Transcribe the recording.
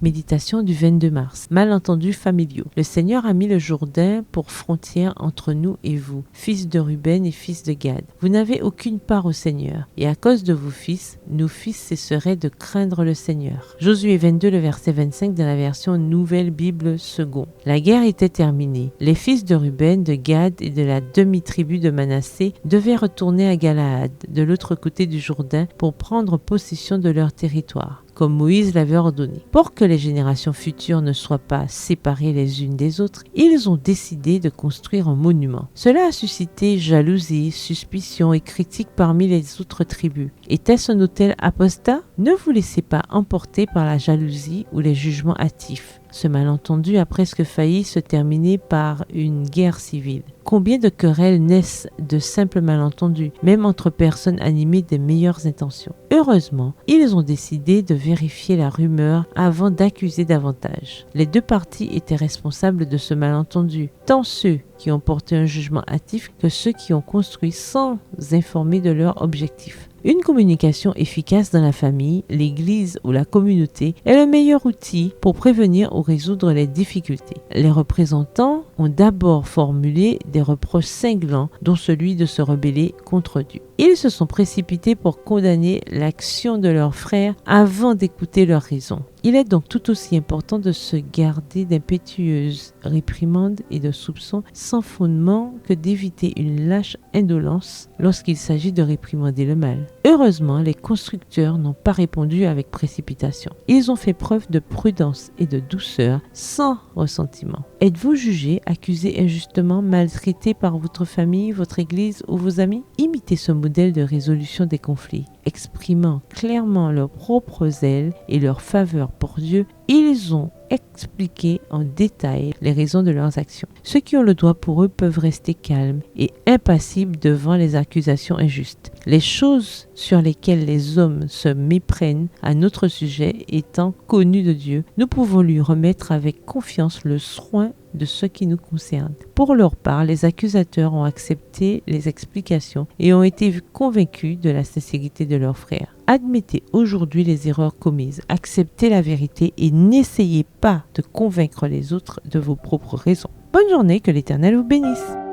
Méditation du 22 mars. Malentendus familiaux. Le Seigneur a mis le Jourdain pour frontière entre nous et vous, fils de Ruben et fils de Gad. Vous n'avez aucune part au Seigneur, et à cause de vos fils, nos fils cesseraient de craindre le Seigneur. Josué 22, le verset 25 dans la version Nouvelle Bible Second. La guerre était terminée. Les fils de Ruben, de Gad et de la demi-tribu de Manassé devaient retourner à Galaad, de l'autre côté du Jourdain, pour prendre possession de leur territoire, comme Moïse l'avait ordonné. Pour que les générations futures ne soient pas séparées les unes des autres, ils ont décidé de construire un monument. Cela a suscité jalousie, suspicion et critique parmi les autres tribus. Était-ce un autel apostat? Ne vous laissez pas emporter par la jalousie ou les jugements hâtifs. Ce malentendu a presque failli se terminer par une guerre civile. Combien de querelles naissent de simples malentendus, même entre personnes animées des meilleures intentions? Heureusement, ils ont décidé de vérifier la rumeur avant d'accuser davantage. Les deux parties étaient responsables de ce malentendu, tant ceux qui ont porté un jugement hâtif que ceux qui ont construit sans informer de leur objectif. Une communication efficace dans la famille, l'église ou la communauté est le meilleur outil pour prévenir ou résoudre les difficultés. Les représentants ont d'abord formulé des reproches cinglants, dont celui de se rebeller contre Dieu. Ils se sont précipités pour condamner l'action de leurs frères avant d'écouter leurs raisons. Il est donc tout aussi important de se garder d'impétueuses réprimandes et de soupçons sans fondement que d'éviter une lâche indolence lorsqu'il s'agit de réprimander le mal. Heureusement, les constructeurs n'ont pas répondu avec précipitation. Ils ont fait preuve de prudence et de douceur sans ressentiment. Êtes-vous jugé, accusé injustement, maltraité par votre famille, votre église ou vos amis? Imitez ce modèle de résolution des conflits. Exprimant clairement leur propre zèle et leur faveur pour Dieu, ils ont expliqué en détail les raisons de leurs actions. Ceux qui ont le droit pour eux peuvent rester calmes et impassibles devant les accusations injustes. Les choses sur lesquelles les hommes se méprennent à notre sujet étant connues de Dieu, nous pouvons lui remettre avec confiance le soin de ce qui nous concerne. Pour leur part, les accusateurs ont accepté les explications et ont été convaincus de la sincérité de leurs frères. Admettez aujourd'hui les erreurs commises, acceptez la vérité et n'essayez pas de convaincre les autres de vos propres raisons. Bonne journée, que l'Éternel vous bénisse.